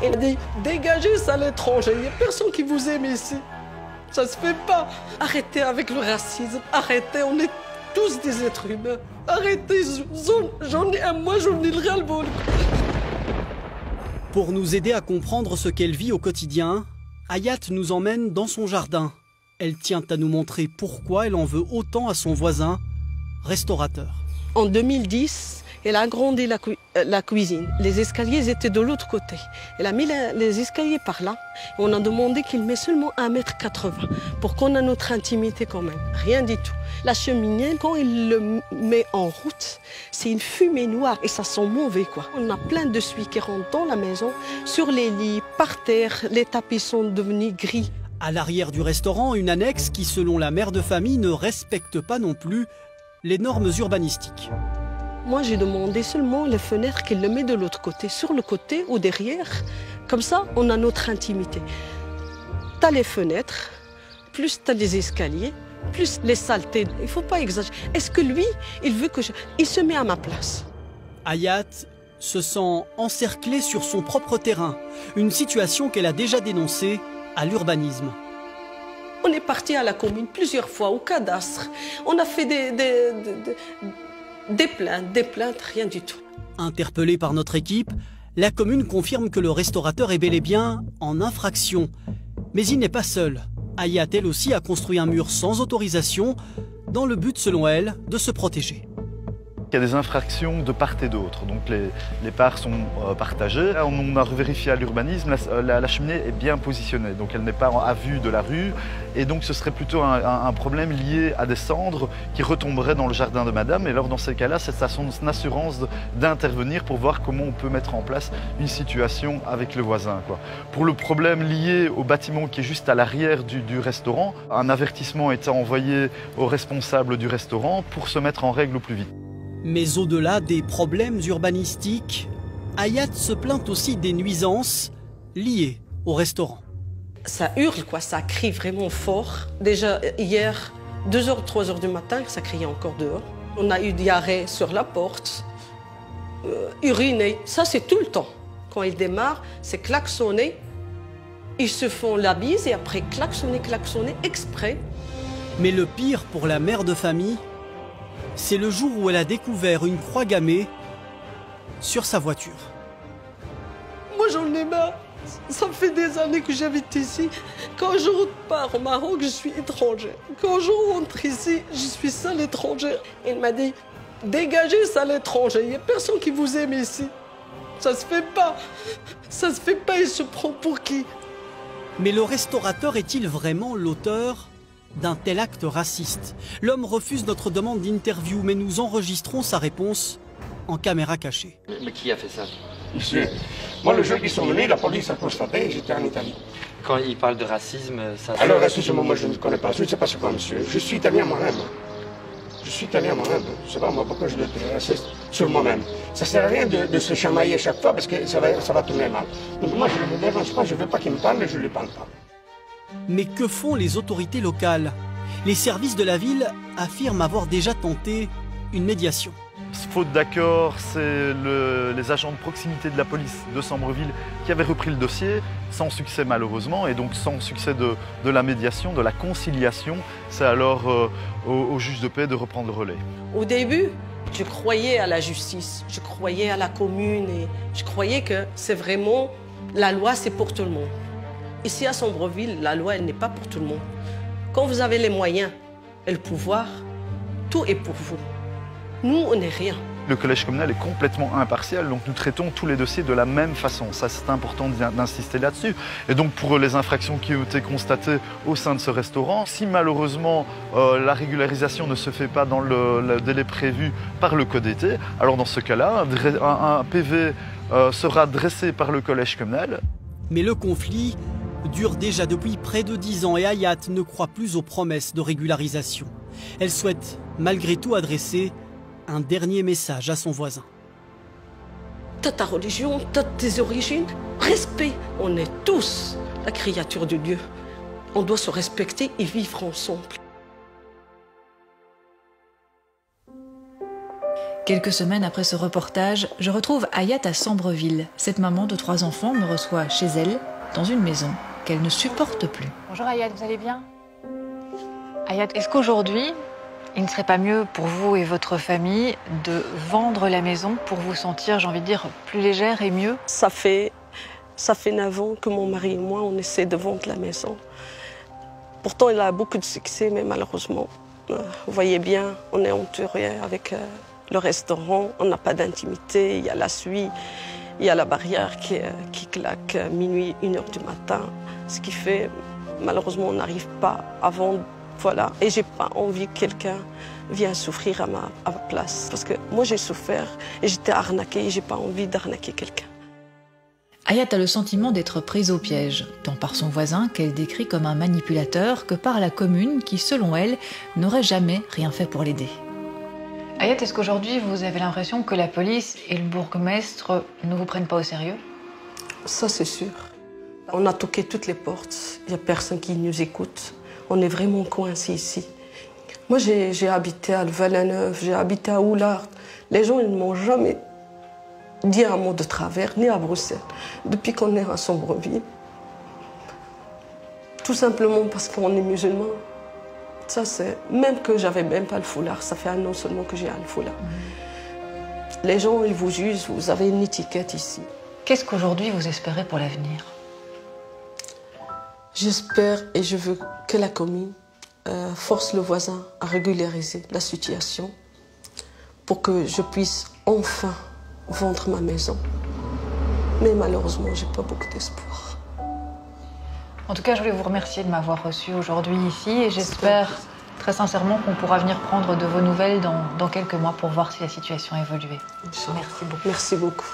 Il a dit, dégagez ça à l'étranger, il n'y a personne qui vous aime ici. Ça se fait pas. Arrêtez avec le racisme, arrêtez, on est tous des êtres humains. Arrêtez, j'en ai le ras-le-bol. Pour nous aider à comprendre ce qu'elle vit au quotidien, Hayat nous emmène dans son jardin. Elle tient à nous montrer pourquoi elle en veut autant à son voisin, restaurateur. En 2010, elle a agrandi la cuisine. Les escaliers étaient de l'autre côté. Elle a mis les escaliers par là. On a demandé qu'il met seulement 1,80 m pour qu'on ait notre intimité quand même. Rien du tout. La cheminée, quand il le met en route, c'est une fumée noire et ça sent mauvais, quoi. On a plein de suie qui rentrent dans la maison, sur les lits, par terre. Les tapis sont devenus gris. À l'arrière du restaurant, une annexe qui, selon la mère de famille, ne respecte pas non plus les normes urbanistiques. Moi, j'ai demandé seulement les fenêtres qu'il le met de l'autre côté, sur le côté ou derrière. Comme ça, on a notre intimité. T'as les fenêtres, plus t'as les escaliers, plus les saletés. Il ne faut pas exagérer. Est-ce que lui, il veut que il se met à ma place? Hayat se sent encerclée sur son propre terrain, une situation qu'elle a déjà dénoncée à l'urbanisme. On est parti à la commune plusieurs fois, au cadastre. On a fait des plaintes, rien du tout. Interpellée par notre équipe, la commune confirme que le restaurateur est bel et bien en infraction. Mais il n'est pas seul. Hayat, elle aussi, a construit un mur sans autorisation, dans le but, selon elle, de se protéger. Il y a des infractions de part et d'autre, donc les parts sont partagées. On a revérifié à l'urbanisme, la cheminée est bien positionnée, donc elle n'est pas à vue de la rue, et donc ce serait plutôt un problème lié à des cendres qui retomberaient dans le jardin de madame, et alors dans ces cas-là, c'est à son assurance d'intervenir pour voir comment on peut mettre en place une situation avec le voisin, quoi. Pour le problème lié au bâtiment qui est juste à l'arrière du restaurant, un avertissement a été envoyé aux responsables du restaurant pour se mettre en règle au plus vite. Mais au-delà des problèmes urbanistiques, Hayat se plaint aussi des nuisances liées au restaurant. Ça hurle, quoi, ça crie vraiment fort. Déjà hier, 2h, 3h du matin, ça criait encore dehors. On a eu diarrhée sur la porte, uriner, ça c'est tout le temps. Quand ils démarrent, c'est klaxonner. Ils se font la bise et après klaxonner exprès. Mais le pire pour la mère de famille, c'est le jour où elle a découvert une croix gammée sur sa voiture. Moi j'en ai marre. Ça fait des années que j'habite ici. Quand je repars au Maroc, je suis étrangère. Quand je rentre ici, je suis seule étrangère. Il m'a dit, dégagez ça à l'étranger. Il n'y a personne qui vous aime ici. Ça se fait pas. Ça se fait pas, il se prend pour qui? Mais le restaurateur est-il vraiment l'auteur d'un tel acte raciste? L'homme refuse notre demande d'interview, mais nous enregistrons sa réponse en caméra cachée. Mais qui a fait ça? Monsieur, moi le jour qu'ils sont venus, la police a constaté, j'étais en Italie. Quand il parle de racisme, ça... Alors racisme, moi je ne connais pas, je ne sais pas c'est quoi monsieur. Je suis italien moi-même. Je suis italien moi-même. Je ne sais pas moi pourquoi je dois être raciste sur moi-même. Ça ne sert à rien de se chamailler chaque fois parce que ça va tourner mal. Donc moi je ne me dérange pas, je ne veux pas qu'il me parle et je ne lui parle pas. Mais que font les autorités locales? Les services de la ville affirment avoir déjà tenté une médiation. Faute d'accord, c'est les agents de proximité de la police de Sambreville qui avaient repris le dossier, sans succès malheureusement, et donc sans succès de la médiation, de la conciliation. C'est alors au juge de paix de reprendre le relais. Au début, je croyais à la justice, je croyais à la commune et je croyais que c'est vraiment, la loi c'est pour tout le monde. Ici à Sambreville, la loi elle n'est pas pour tout le monde. Quand vous avez les moyens et le pouvoir, tout est pour vous. Nous, on n'est rien. Le collège communal est complètement impartial, donc nous traitons tous les dossiers de la même façon. Ça, c'est important d'insister là-dessus. Et donc, pour les infractions qui ont été constatées au sein de ce restaurant, si malheureusement la régularisation ne se fait pas dans le délai prévu par le code été, alors dans ce cas-là, un PV sera dressé par le collège communal. Mais le conflit dure déjà depuis près de 10 ans et Hayat ne croit plus aux promesses de régularisation. Elle souhaite malgré tout adresser un dernier message à son voisin. T'as ta religion, t'as tes origines, respect. On est tous la créature de Dieu. On doit se respecter et vivre ensemble. Quelques semaines après ce reportage, je retrouve Hayat à Sambreville. Cette maman de 3 enfants me reçoit chez elle, dans une maison qu'elle ne supporte plus. Bonjour Hayat, vous allez bien? Hayat, est-ce qu'aujourd'hui, il ne serait pas mieux pour vous et votre famille de vendre la maison pour vous sentir, j'ai envie de dire, plus légère et mieux? Ça fait 9 ans que mon mari et moi, on essaie de vendre la maison. Pourtant, il a beaucoup de succès, mais malheureusement, vous voyez bien, on est entouré avec le restaurant, on n'a pas d'intimité, il y a la suie, il y a la barrière qui claque à minuit, 1h du matin, ce qui fait, malheureusement, on n'arrive pas à vendre. Voilà. Et j'ai pas envie que quelqu'un vienne souffrir à ma place. Parce que moi, j'ai souffert et j'étais arnaquée et j'ai pas envie d'arnaquer quelqu'un. Hayat a le sentiment d'être prise au piège, tant par son voisin qu'elle décrit comme un manipulateur que par la commune qui, selon elle, n'aurait jamais rien fait pour l'aider. Hayat, est-ce qu'aujourd'hui, vous avez l'impression que la police et le bourgmestre ne vous prennent pas au sérieux? Ça, c'est sûr. On a toqué toutes les portes. Il n'y a personne qui nous écoute. On est vraiment coincés ici. Moi, j'ai habité à Val-la-Neuve, j'ai habité à Oulart. Les gens, ils ne m'ont jamais dit un mot de travers, ni à Bruxelles, depuis qu'on est à Sambreville. Tout simplement parce qu'on est musulmans. Ça, c'est... Même que j'avais même pas le foulard, ça fait 1 an seulement que j'ai un foulard. Les gens, ils vous jugent, vous avez une étiquette ici. Qu'est-ce qu'aujourd'hui vous espérez pour l'avenir? J'espère et je veux que la commune force le voisin à régulariser la situation pour que je puisse enfin vendre ma maison. Mais malheureusement, j'ai pas beaucoup d'espoir. En tout cas, je voulais vous remercier de m'avoir reçu aujourd'hui ici et j'espère très sincèrement qu'on pourra venir prendre de vos nouvelles dans quelques mois pour voir si la situation a évolué. Merci beaucoup. Merci beaucoup.